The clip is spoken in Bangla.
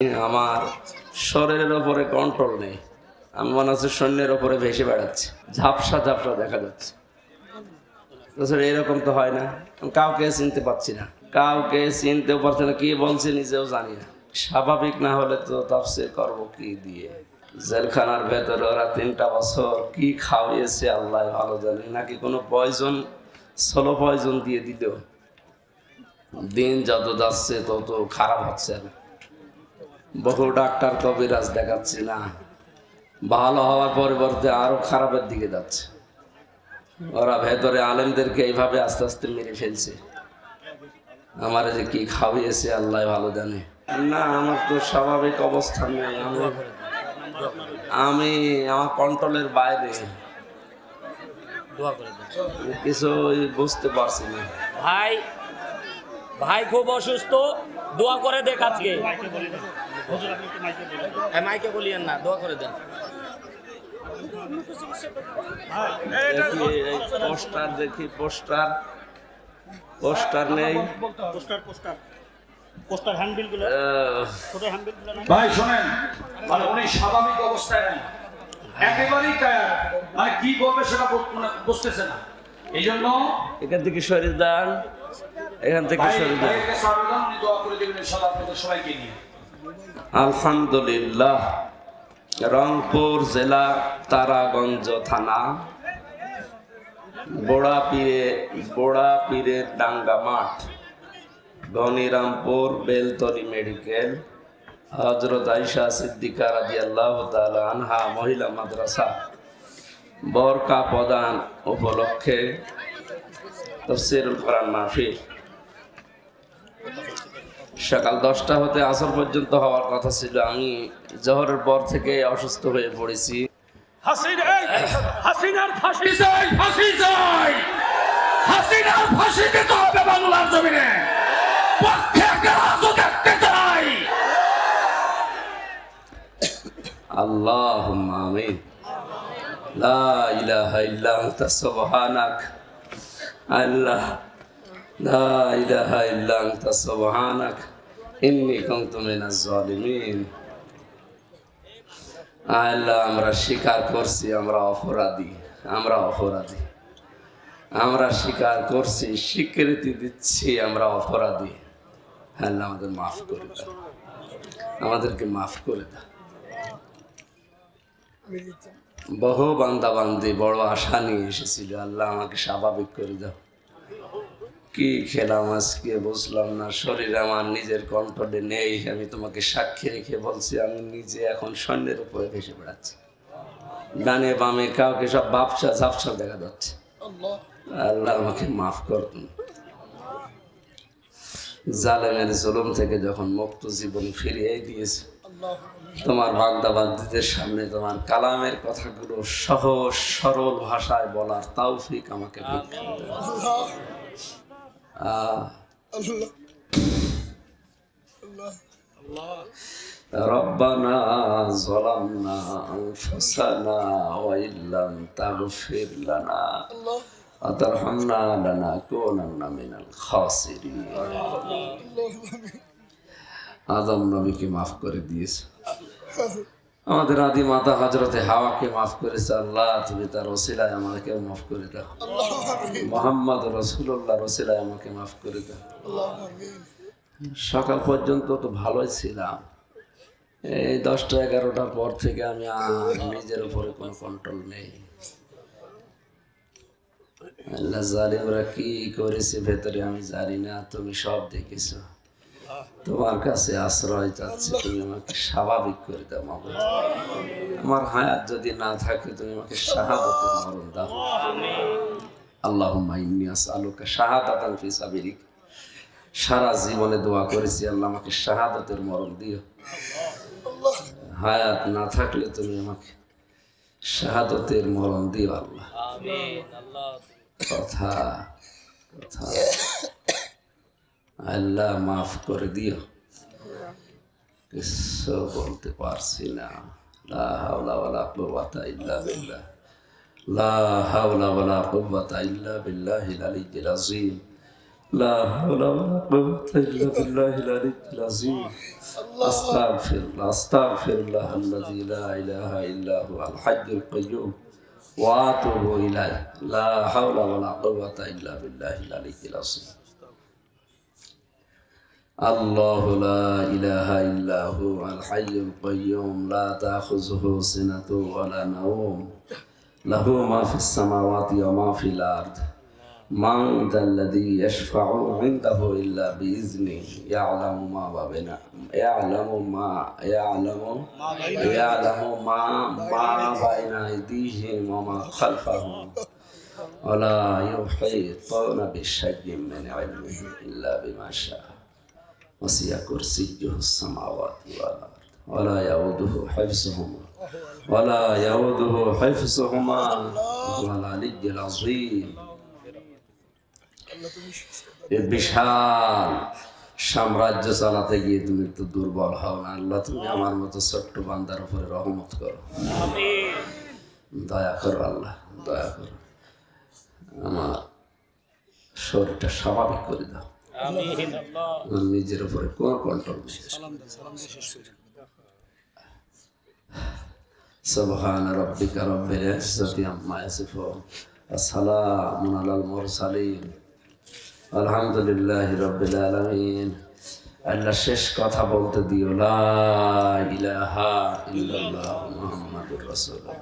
আমার শরীরের ওপরে কন্ট্রোল নেই। আমি মনে হচ্ছে সৈন্যের ওপরে ভেসে বেড়াচ্ছি, ঝাপসা ঝাপসা দেখা যাচ্ছে। এরকম তো হয় না, কাউকে চিনতে পারছি না, কাউকে চিনতেও পারছি না, কি বলছে নিজেও জানি না। স্বাভাবিক না হলে তো তাফসীর করবো কি দিয়ে? জেলখানার ভেতরে ওরা 3টা বছর কি খাওয়িয়েছে আল্লাহ ভালো জানে, নাকি কোনো পয়জন, স্লো পয়জন দিয়ে দিল। দিন যত যাচ্ছে তত খারাপ হচ্ছে। আর বহু ডাক্তার কবিরাজ দেখাচ্ছি না, ভালো হওয়ার পরিবর্তে আরো খারাপের দিকে যাচ্ছে। ওরা ভেতরে আলেমদেরকে এইভাবে আস্তে আস্তে মেরে ফেলছে। আমার যে কি খাওয়িয়েছে আল্লাহ ভালো জানে। না, আমার তো স্বাভাবিক অবস্থান নেই, আমি আমার কন্ট্রোলের বাইরে, কিছু বুঝতে পারছি না। ভাই ভাই খুব অসুস্থ, দোয়া করে দেখ। আজকে মাইকে বলিয়েন না, দোয়া করে দেন। পোস্টার দেখি, পোস্টার পোস্টার নেই। ভাই শোনেন, মানে উনি স্বাভাবিক অবস্থায় নেই, একেবারেই টায়ার্ড, মানে কি বলবে সেটা বুঝতেছে না। এই জন্য এখান থেকে সরে যান, এখান থেকে সরে যান। উনি দোয়া করে দেবেন ইনশাআল্লাহ আপনাদের সবাইকে নিয়ে। আলহামদুলিল্লাহ, রংপুর জেলা তারাগঞ্জ থানা বোড়া পীরের ডাঙ্গা মাঠ, গনিরামপুর বেলতলি মেডিকেল, হযরত আয়েশা সিদ্দিকা রাদিয়াল্লাহু তাআলা আনহা মহিলা মাদ্রাসা বরকা প্রদান উপলক্ষে তাফসীরুল কোরআন মাহফিল সকাল 10টা হতে আসর পর্যন্ত হওয়ার কথা ছিল। আমি জোহরের পর থেকে অসুস্থ হয়ে পড়েছি। হাসিনার ফাঁসি চাই, ফাঁসি চাই, হাসিনার ফাঁসি দিতে হবে বাংলার জমিনে। পক্ষে একটা রাজু দেখতে চাই। আল্লাহুম্মা আমিন। লা ইলাহা ইল্লা আনতা সুবহানাক। আল্লাহ, লা ইলাহা ইল্লা আনতা সুবহানাক ইন্নী কুনতু মিনাজ জালিমিন। আল্লাহ, আমরা স্বীকার করছি আমরা অপরাধী, আমরা অপরাধী, আমরা স্বীকার করছি, স্বীকৃতি দিচ্ছি আমরা অপরাধী। আল্লাহ, আমাদের মাফ করে দাও, আমাদেরকে মাফ করে দাও। বহু বান্দা বান্দি বড় আশা নিয়ে এসেছিল, আল্লাহ আমাকে স্বাভাবিক করে দাও। কি খেলাম আজকে বুঝলাম না, শরীর আমার নিজের কন্ট্রোলে নেই। আমি তোমাকে সাক্ষী রেখে বলছি, আমি নিজে এখন সৈন্যের উপরে ভেসে বেড়াচ্ছি। ডানে বামে কাউকে সব বাপসা ঝাপসা দেখা যাচ্ছে। আল্লাহ আমাকে মাফ করুন। জালেমের জুলুম থেকে যখন মুক্ত জীবন ফিরিয়ে দিয়েছে, তোমার বান্দা বান্দীদের সামনে তোমার কালামের কথাগুলো সহজ সরল ভাষায় বলার তৌফিক আমাকে ভিক্ষা দাও। ربنا ظلمنا أنفسنا وإن لم تغفر لنا وترحمنا لنكونن من الخاسرين। আদম নবীকে মাফ করে দিয়েছে, আমাদের আদি মাতা হযরতে হাওয়াকে মাফ করেছে। আল্লাহ, তুমি তার ওসিলায় আমাকে মাফ করে দাও। মুহাম্মদ রাসূলুল্লাহর ওসিলায় আমাকে মাফ করে দাও। সকাল পর্যন্ত তো ভালোই ছিলাম, এই 10টা 11টার পর থেকে আমি নিজের উপরে কোনো কন্ট্রোল নেই। আল্লাহ, জালিমরা কি করেছে ভেতরে আমি জানি না, তুমি সব দেখেছো। তোমার কাছে আশ্রয় চাচ্ছি, তুমি আমাকে স্বাভাবিক করে দাও মাবুদ। আমার হায়াত যদি না থাকে তুমি আমাকে শাহাদাতের মরণ দাও। আল্লাহুম্মা ইন্নী আসআলুকা শাহাদাতান ফি সাবিলিক। সারা জীবনে দোয়া করেছি, আল্লাহ আমাকে শাহাদাতের মরণ দিও। হায়াত না থাকলে তুমি আমাকে শাহাদাতের মরণ দিও আল্লাহ। কথা কথা আল্লাহ মাফ করে দিও, কিছু বলতে পারছি না। লা হাওলা ওয়ালা কুওয়াতা ইল্লা বিল্লাহ, লা হাওলা ওয়ালা কুওয়াতা ইল্লা বিল্লাহিল আলিয়্যিল আযীম। لا حول ولا قوة إلا بالله العلي العظيم أستغفر الله الذي لا إله إلا هو الحي القيوم وأتوب إليه لا حول ولا قوة إلا بالله العلي العظيم الله لا إله إلا هو الحي القيوم لا تأخذه سنة ولا نوم له ما في السماوات وما في الأرض من ذا الذي يشفع عنده إلا بإذنه يعلم ما بين أيديهم وما خلفهم ولا يحيطون بشيء من علمه إلا بما شاء وسع كرسيه السماوات والأرض ولا يؤوده حفظهما وهو العلي العظيم বিশাল সাম্রাজ্য চালাতে গিয়ে তুমি তো দুর্বল হও না আল্লাহ তুমি আমার মতো ছোট্ট বান্দার উপরে রহমত করো দয়া করো আল্লাহ দয়া করো আমার শরীরটা স্বাভাবিক করে দাও নিজের উপরে কোন কন্ট্রোল নেই سبحان ربك رب العزة عما يصفون وسلام على المرسلين الحمد لله رب العالمين আল্লাহ শেষ কথা বলতে দিও লা ইলাহা ইল্লাল্লাহ মুহাম্মাদুর রাসূলুল্লাহ